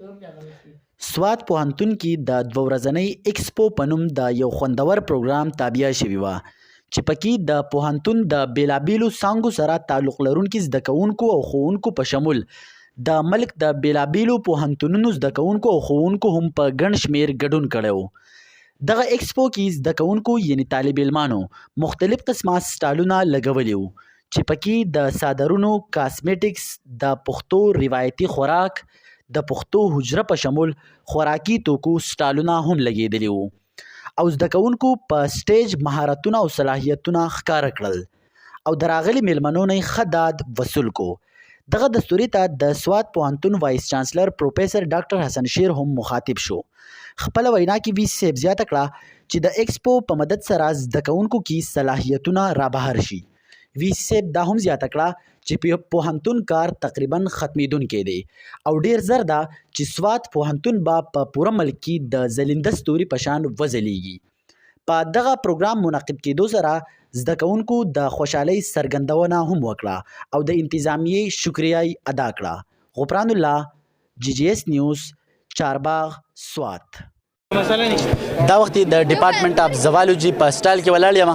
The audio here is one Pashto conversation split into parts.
سوات پوهنتون کې د 2 ورځنۍ ایکسپو په نوم د یو خوندور پروګرام تابع شوی و چې پکې د پوهنتون د بیلابیلو څانګو سره تعلق لرونکي زده کوونکو او ښوونکو په شمول د ملک د بیلابیلو پوهنتونونو زده کوونکو او ښوونکو هم په ګڼ شمېر ګډون کړی و. دغه ایکسپو کې زده کوونکو یعنې طالب علمانو مختلف قسمه سټالونه لګولي وو چې پکې د صادرونو، کاسمیټکس، د پښتو روایتي خوراک، د پښتو حجره په شمول خوراکي توکو سټالونه هم لګېدلي وو او زده کوونکو په سټیج مهارتونه او صلاحیتونه ښکاره کړل او د راغلي میلمنو نه یې ښه داد وصول کو. دغه دستوري ته د سوات پوهنتون وایس چانسلر پروفیسر ډاکټر حسن شیر هم مخاطب شو. خپله وینا کې وي صاحب زیاته کړه چې د ایکسپو په مدد سره زده کوونکو کې صلاحیتونه رابهر شي. وی صاحب دا هم زیاته کړه چې پوهنتون کار تقریبا ختمیدونکی دی او ډیر زر ده چې سوات پوهنتون به په پوره ملک کې د ځلنده ستوري په شان وځلیږي. په دغه پروګرام منعقد کېدو سره زده کوونکو د خوشحالۍ څرګندونه هم وکړه او د انتظامیې شکریه یې ادا کړه. غفران الله، GGS نیوز، چارباغ، سوات. دا وخت د ډپارټمنټ اف زوالوجي په سټایل کې ولاړ یم.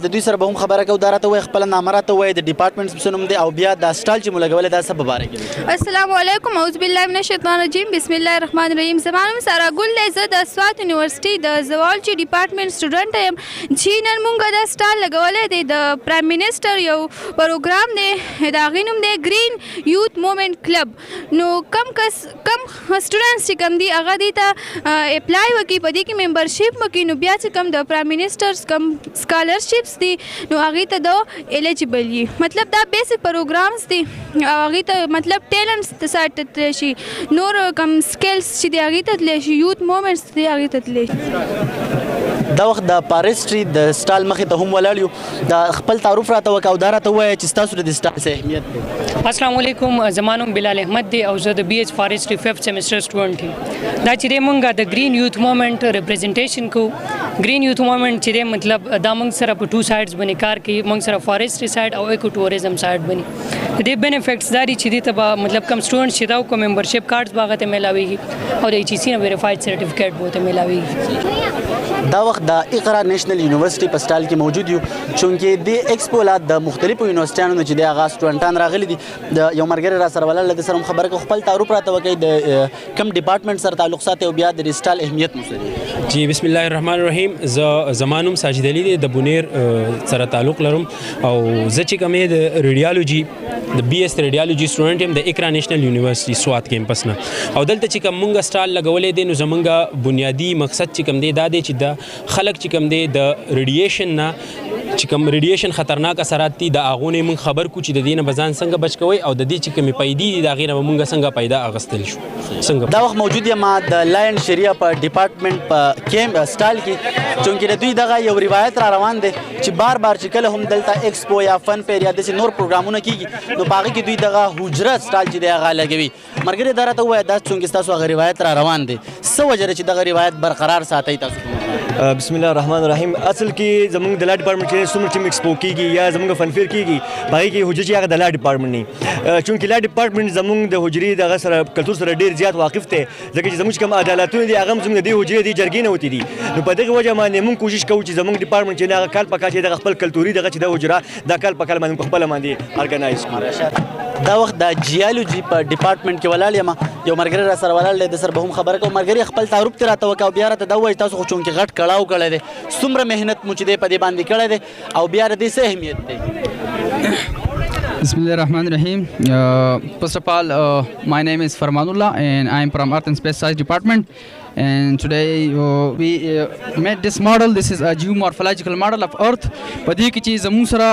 د دوی سره به هم خبره کوو. دا راته وایي خپله نامه راته وایي، د ډپارټمنټ څه نوم دی او بیا دا سټایل چې مو لګولی دا څه په باره کې دی؟ السلام علیکم، اعوذ بالله من الشیطان الرجیم، بسم الله الرحمن الرحیم. زما نوم سارا ګل دی. زه د سوات یونیورسټي د زوالوجي ډپارټمنټ سټوډنټ یم چې نن مونږ دا سټایل لګولی دی. د پرایم منسټر یو پروګرام دی، د هغې نوم دی ګرین یوت مومنټ کلب. نو کم سټوډنټس چې کم دي هغه دې ته اپلای وکړي، په دې کې ممبرشپ وکړي. نو بیا چې کم د پرایم منسټرز کم سکالرشپس دي نو هغې ته د ایلیجبل وي. مطلب دا بیسک پروګرامز دي او هغې ته مطلب ټیلنټس سایډ ته تللی شي، نور کم سکلز چې دي هغې ته تللی شي، یوت مومنټس دي هغې ته تللی شي. دا وخت د فارسټري د سټال مخې ته هم ولاړ یو. د خپل تعارف راته وکړه او دا راته ووایه چې ستاسو د سټال څه اهمیت دی. السلام علیکم، زما نوم بلال احمد دی او زه د BH فارسټري 5th سیمسټر سټوډنټ یم. دا چې دی مونږ د ګرین یوت مومنټ ریپرزنټیشن کو. ګرین یوت مومنټ چې دی مطلب دا مونږ سره په 2 سایډز باندې کار کوي. مونږ سره فارسټري سایډ او ایکو ټوریزم سایډ باندې. د دې بینیفټس دا دي چې دې ته به مطلب کم سټوډنټس چې دا وکړو ممبرشپ کارډز به هغه ته میلاویږي او د HEC نه ویریفاید سرټیفکیټ به ورته میلاویږي. دا وخت د اقرا نیشنل یونیورسټي په سټایل کې موجود یو چونکې د ایکسپو لا د مختلفو یونیورسټیانو نه چې د هغه سټوډنټان راغلي دي. د یو ملګری را سره ولاړ د سره هم خبره کوو. خپل تعارف راته وکړئ، د کوم ډپارټمنټ سره تعلق ساتي او بیا د سټایل اهمیت مو څه دی؟ جی بسم الله الرحمن الرحیم. زما نوم ساجد علي دی، د بونیر سره تعلق لرم او زه چې کوم د ریډیالوجي د BS ریډیالوجي سټوډنټ یم د اقرا نیشنل یونیورسټي سوات کیمپس نه. او دلته چې کوم مونږ سټال لګولې دی نو زمونږ بنیادی مقصد چې کوم دی دا دی چې د خلک چې کوم دی د ریډیشن نه چې کوم ریډیشن خطرناک اثرات دي د هغو نه موږ خبر کړو چې د دې نه به ځان څنګه بچ کوئ او د دې چې کومې پیدې دي د هغې نه به موږ څنګه پیدا اخیستلی شو. څنګه دا وخت موجود یم د لاین شریعه په ډپارټمنټ په کیمپ سټایل کې چونکې د دوی دغه یو روایت را روان دی چې بار چې کله هم دلته ایکسپو یا فن فیر یا داسې نور پروګرامونه کېږي نو په هغې کې دوی دغه حجره سټایل چې دی هغه لګوي. ملګري دا راته ووایه دا چونکې ستاسو هغه روایت را روان دی څه وجه ده چې دغه روایت برقرار ساتئ تاسو؟ بسم الله الرحمن الرحیم. اصل کې زموږ د لا ډپارټمنټ چې څومره چې ایکسپو کېږي یا زموږ فن فیر کېږي په هغې کې حجرې چې هغه د لا ډپارټمنټ نه چونکې لا ډپارټمنټ زموږ د حجرې دغه سره کلتور سره ډېر زیات واقف دی ځکه چې زموږ چې کوم عدالتونه دي هغه هم زموږ د دې حجرې دې جرګې نه وتې دي. نو په دغه وجه باندې موږ کوشش کوو چې زموږ ډپارټمنټ چې هغه کال په کال چې دغه خپل کلتوري دغه چې د حجره دا کال په کال باندې په خپله باندې ارګنایز کړو. دا وخت د جیالوجي په ډپارټمنټ کې ولاړ یم. یو ملګری را سره ولاړ دی، د سره به هم خبره کوو. ملګري خپل تعارف ترې راته وکړه او بیا راته دا ووایي تاسو خو چونکې غټ کړاو کړی دی څومره محنت مو چې دی په دې باندې کړی دی او بیا د دې څه اهمیت دی؟ بسم الله الرحمن الرحیم. First of all, my name is Farmanullah and I am from Earth and Space Science Department. And today we made this model. This is a geomorphological model of Earth. په دې کې چې زموږ سره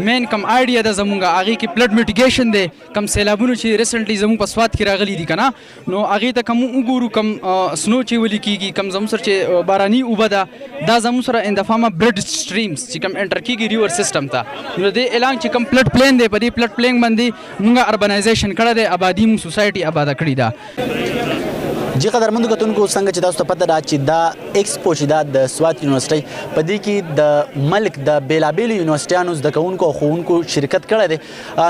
مین کم آیډیا ده زموږ هغې کې فلډ میټیګیشن دی. کم سیلابونه چې ریسنټلی زموږ په سوات کې راغلي دي که نه نو هغې ته کم وګورو کم سنو چې ولي کېږي کم زموږ سره چې باراني اوبه ده دا زموږ سره ان د فارم اف برډ سټریمز چې کم انټر کېږي ریور سیسټم ته. نو د دې اعلان چې کم فلډ پلین دی په دې فلډ پلین باندې موږ اربنایزیشن کړی دی، آبادي موږ سوسایټي آباده کړې ده. جی قدرمنو کتونکو څنګه چې تاسو ته پته ده چې دا ایکسپو چې دا د سوات یونیورسيټي په دې کې د ملک د بیلابیلو یونیورسيټیانو زده کوونکو او ښوونکو شرکت کړی دی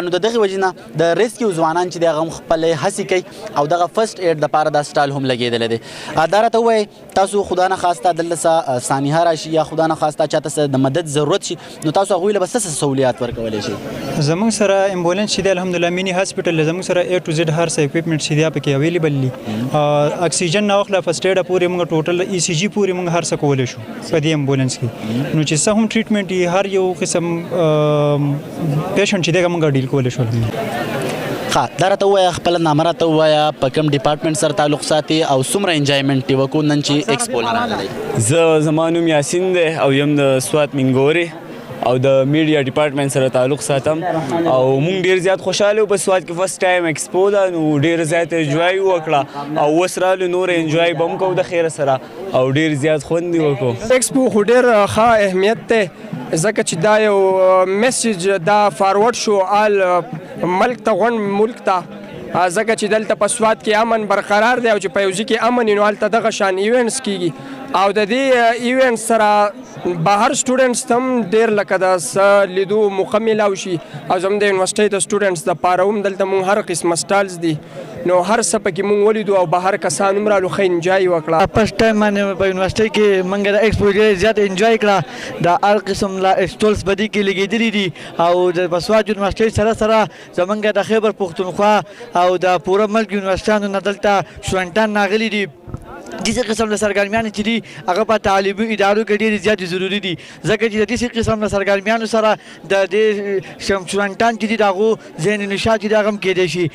نو د دغې وجې نه د ریسکیو ځوانان چې دی هغه هم خپلې هڅې کوي او دغه فرسټ ایډ دپاره دا سټال هم لګېدلی دی دا راته ووایئ تاسو خدا نه خواسته دلته څه سانحه راشي یا خدا نه خواسته چاته څه د مدد ضرورت شي نو تاسو هغوی له به څه سهولیات ورکولی شئ زموږ سره امبولانس چې دی الحمدلله مینی هاسپټل زموږ سره A to Z هر څه اکوپمنټ چې دی پکې اویلیبل دي اکسیجن نه واخله فرسټ ایډ پورې موږ ټوټل ECG پورې موږ هر څه کولی شو په دې امبولانس کې نو چې څه هم ټریټمنټ یې هر یو قسم پیشنټ چې دی موږ ډیل کولی شو ښه دا راته ووایه خپله نامه راته ووایه په کوم ډپارټمنټ سره تعلق ساتي او څومره انجوایمنټ یې وکړو نن چې ایکسپو نه راغلی زما نوم یاسین دی او یم د سوات منګورې او د میډیا ډپارټمنټ سره تعلق ساتم او مونږ ډیر زیات خوشاله یو په سوات کې فرست ټایم ایکسپو ده نو ډیر زیات انجوای وکړه او اوس رالو نور انجوای به هم کوو د خیره سره او ډیر زیات خوند یې وکړو ایکسپو خو ډیر ښه اهمیت دی ځکه چې دا یو میسیج دا فارورډ شو آل ملک ته غونډ ملک ته ځکه چې دلته په سوات کې امن برقرار دی او چې په یو ځای کې امن وي نو هلته دغه شان ایونټس کیږي او د دې ایونټ سره بهر سټوډنټس ته هم ډېر لکه د څه لیدو موقع میلاو شي او زموږ د یونیورسټۍ د سټوډنټس دپاره هم دلته مونږ هر قسمه سټالز دي نو هر څه پکې مونږ ولیدو او بهر کسان هم رالو ښه انجوای وکړه فرست ټایم باندې په یونیورسټۍ کې موږ د ایکسپو ډېر زیات انجوای کړه د هر قسم سټولز په دې کې لګېدلي دي او د سوات یونیورسټۍ سره سره زموږ د خیبر پښتونخوا او د پوره ملک یونیورسټیانو نه دلته شونټان راغلي دي داسې قسم د سرګرمیانو چې دي هغه په تعلیمي ادارو کې ډېرې زیاتې ضروري دي ځکه چې د داسې قسم د سرګرمیانو سره د دې شونټان چې دي د هغو ذهني نشاط چې دي هغه هم کیدی شي